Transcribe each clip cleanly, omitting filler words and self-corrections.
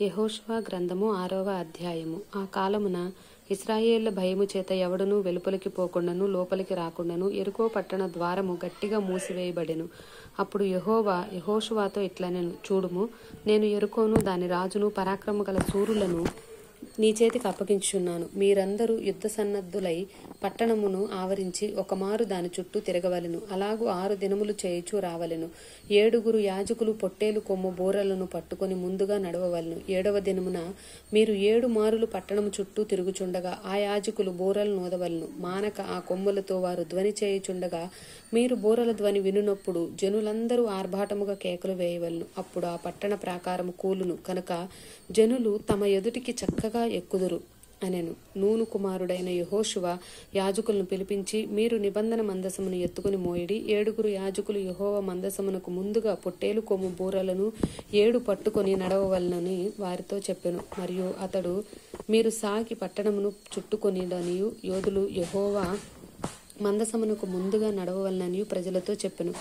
యెహోషువ గ్రంథము 6వ అధ్యాయము. ఆ కాలమున ఇశ్రాయేళ్ల భయము చేత ఎవడునూ వెలుపలికి పోకుండాను లోపలికి రాకుండాను యెరికో పట్టణ ద్వారము గట్టిగా మూసివేయబడెను. అప్పుడు యెహోవా యెహోషువతో ఇట్లనెను, చూడుము, నేను యెరికోను దాని రాజును పరాక్రమము గల శూరులను నీ చేతికి అప్పగించుచున్నాను. మీరందరూ యుద్ధ సన్నద్ధులై పట్టణమును ఆవరించి ఒకమారు దాని చుట్టూ తిరగవలెను. అలాగూ 6 దినములు చేయుచూ రావలెను. 7 యాజకులు పొట్టేలు కొమ్ము బూరలను పట్టుకొని ముందుగా నడవవలెను. 7వ దినమున మీరు 7 మారులు పట్టణము చుట్టూ తిరుగుచుండగా ఆ యాజకులు బూరలు నూదవలెను. మానక ఆ కొమ్ములతో వారు ధ్వని చేయుచుండగా మీరు బూరల ధ్వని వినునప్పుడు జనులందరూ ఆర్భాటముగా కేకలు వేయవలెను. అప్పుడు ఆ పట్టణ ప్రాకారము కూలును కనుక జనులు తమ ఎదుటికి చక్కగా ఎక్కుదురు అనెను. నూను కుమారుడైన యెహోషువ యాజకులను పిలిపించి, మీరు నిబంధన మందసమును ఎత్తుకుని మోయిడి. 7 యాజకులు యెహోవా మందసమునకు ముందుగా పొట్టేలు కొమ్ము బూరలను 7 పట్టుకొని నడవవలనని వారితో చెప్పెను. మరియు అతడు, మీరు సాగి పట్టణమును చుట్టుకొనిడనియు యోధులు యెహోవా మందసమునకు ముందుగా నడవవలనని ప్రజలతో చెప్పెను.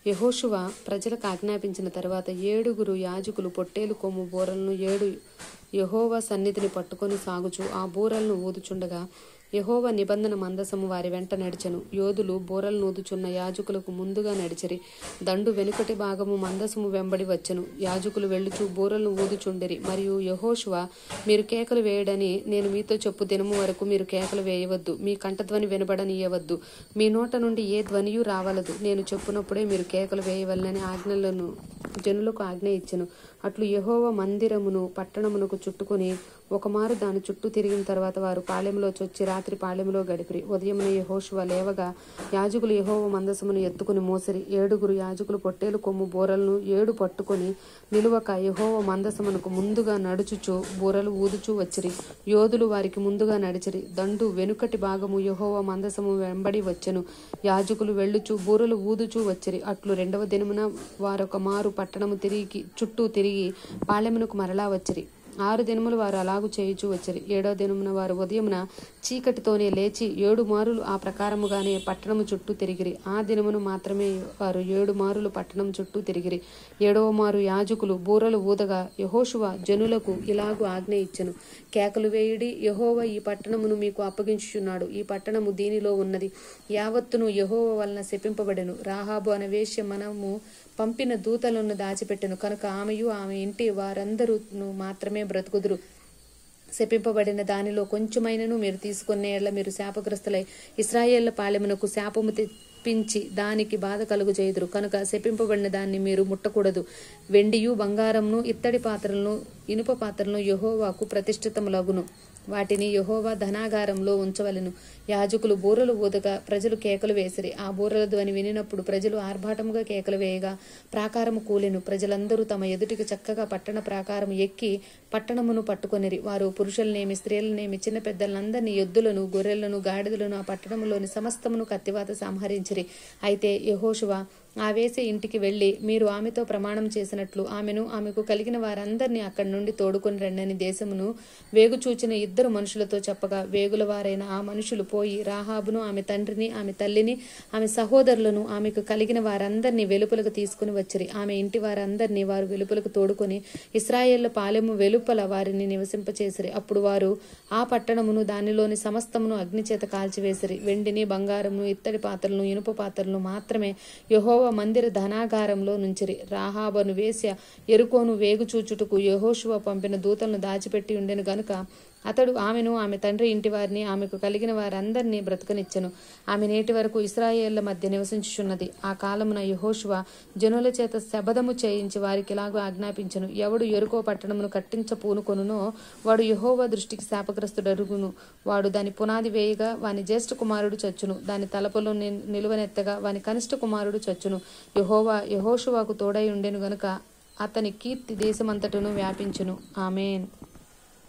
యెహోషువ ప్రజలకు ఆజ్ఞాపించిన తరువాత 7 యాజకులు పొట్టేలు కొమ్ము బూరలను 7 యెహోవా సన్నిధిని పట్టుకొని సాగుచు ఆ బూరలను ఊదుచుండగా యెహోవా నిబంధన మందసము వారి వెంట నడిచెను. యోధులు బూరలు నూదుచున్న యాజకులకు ముందుగా నడిచిరి. దండు వెనుకటి భాగము మందసము వెంబడి వచ్చెను. యాజకులు వెళ్ళుచు బూరలను ఊదుచుండిరి. మరియు యెహోషువ, మీరు కేకలు వేయడని నేను మీతో చెప్పు దినము వరకు మీరు కేకలు వేయవద్దు. మీ కంఠధ్వని వినబడనీయవద్దు. మీ నోట నుండి ఏ ధ్వనియూ రావలదు. నేను చెప్పునప్పుడే మీరు కేకలు వేయవలనని ఆజ్ఞలను జనులకు ఆజ్ఞ ఇచ్చెను. అట్లు యెహోవా మందిరమును పట్టణమునకు చుట్టుకొని ఒకమారు దాని చుట్టూ తిరిగిన తర్వాత వారు పాళెములో చొచ్చి రాత్రి పాళెములో గడిపిరి. ఉదయమున యెహోషువ లేవగా యాజకులు యెహోవా మందసమును ఎత్తుకుని మోసిరి. 7 యాజకులు పొట్టేలు కొమ్ము బూరలను 7 పట్టుకొని నిలువక యెహోవా మందసమునకు ముందుగా నడుచుచు బూరలు ఊదుచూ వచ్చిరి. యోధులు వారికి ముందుగా నడిచిరి. దండు వెనుకటి భాగము యెహోవా మందసము వెంబడి వచ్చెను. యాజకులు వెళ్ళుచు బూరలు ఊదుచూ వచ్చిరి. అట్లు 2వ దినమున వారొక మారు పట్టణము చుట్టూ తిరిగి పాళెమునకు మరలా వచ్చిరి. 6 దినములు వారు అలాగు చేయుచూ వచ్చిరి. 7వ దినమున వారు ఉదయమున చీకటితోనే లేచి 7 మారులు ఆ ప్రకారముగానే పట్టణము చుట్టూ తిరిగిరి. ఆ దినమును మాత్రమే వారు 7 మారులు పట్టణం చుట్టూ తిరిగిరి. 7వ మారు యాజకులు బూరలు ఊదగా యెహోషువ జనులకు ఇలాగు ఆజ్ఞ ఇచ్చెను, కేకలు వేయుడి. యెహోవా ఈ పట్టణమును మీకు అప్పగించుచున్నాడు. ఈ పట్టణము దీనిలో ఉన్నది యావత్తును యెహోవా వలన శపింపబడెను. రాహాబు అనే వేశ్య మనము పంపిన దూతలను దాచిపెట్టెను కనుక ఆమెయు ఆమె ఇంటి వారందరూ మాత్రమే బ్రతుకుదురు. శపింపబడిన దానిలో కొంచెమైనను మీరు తీసుకునే యెడల మీరు శాపగ్రస్తులై ఇశ్రాయేళ్ల పాళెమునకు శాపము తెప్పించి దానికి బాధ కలుగు చేయుదురు. కనుక శపింపబడిన దాన్ని మీరు ముట్టకూడదు. వెండియు బంగారమును ఇత్తడి పాత్రలను ఇనుప పాత్రలను యెహోవాకు ప్రతిష్ఠితములగును. వాటిని యెహోవా ధనాగారంలో ఉంచవలెను. యాజకులు బూరలు ఊదగా ప్రజలు కేకలు వేసిరి. ఆ బూరల ధ్వని వినినప్పుడు ప్రజలు ఆర్భాటముగా కేకలు వేయగా ప్రాకారము కూలెను. ప్రజలందరూ తమ ఎదుటికి చక్కగా పట్టణ ప్రాకారము ఎక్కి పట్టణమును పట్టుకొనిరి. వారు పురుషులనేమి స్త్రీలనేమి చిన్న పెద్దలందరినీ ఎద్దులను గొర్రెలను గాడిదలను ఆ పట్టణములోని సమస్తమును కత్తివాత సంహరించిరి. అయితే యెహోషువ ఆ వేసే ఇంటికి వెళ్లి మీరు ఆమెతో ప్రమాణం చేసినట్లు ఆమెను ఆమెకు కలిగిన వారందరినీ అక్కడి నుండి తోడుకొని రండని దేశమును వేగుచూచిన 2 మనుషులతో చెప్పగా వేగుల వారైన ఆ మనుషులు పోయి రాహాబును ఆమె తండ్రిని ఆమె తల్లిని ఆమె సహోదరులను ఆమెకు కలిగిన వారందరినీ వెలుపలకు తీసుకుని వచ్చిరి. ఆమె ఇంటి వారందరినీ వారు వెలుపలకు తోడుకొని ఇశ్రాయేళ్ల పాలెము వెలుపల వారిని నివసింపచేసిరి. అప్పుడు వారు ఆ పట్టణమును దానిలోని సమస్తమును అగ్నిచేత కాల్చివేసిరి. వెండిని బంగారమును ఇత్తడి పాత్రలను ఇనుప పాత్రలను మాత్రమే యెహోవా మందిర ధనాగారంలో నుంచిరి. రాహాబను వేశ్య యెరికోను వేగుచూచుటకు యెహోషువ పంపిన దూతలను దాచిపెట్టి ఉండెను గనుక అతడు ఆమెను ఆమె తండ్రి ఇంటి వారిని ఆమెకు కలిగిన వారందరినీ బ్రతకనిచ్చెను. ఆమె నేటి వరకు ఇశ్రాయేళ్ల మధ్య నివసించుచున్నది. ఆ కాలమున యెహోషువ జనుల చేత శబదము చేయించి వారికి ఇలాగూ ఆజ్ఞాపించెను, ఎవడు యెరికో పట్టణమును కట్టించ పూనుకొనునో వాడు యెహోవా దృష్టికి శాపగ్రస్తుడరుగును. వాడు దాని పునాది వేయగా వాని జ్యేష్ఠ కుమారుడు చచ్చును. దాని తలపులు నిలువనెత్తగా వాని కనిష్ఠ కుమారుడు చచ్చును. యెహోవా యెహోషువకు తోడై ఉండెను గనుక అతని కీర్తి దేశమంతటను వ్యాపించును. ఆమేన్.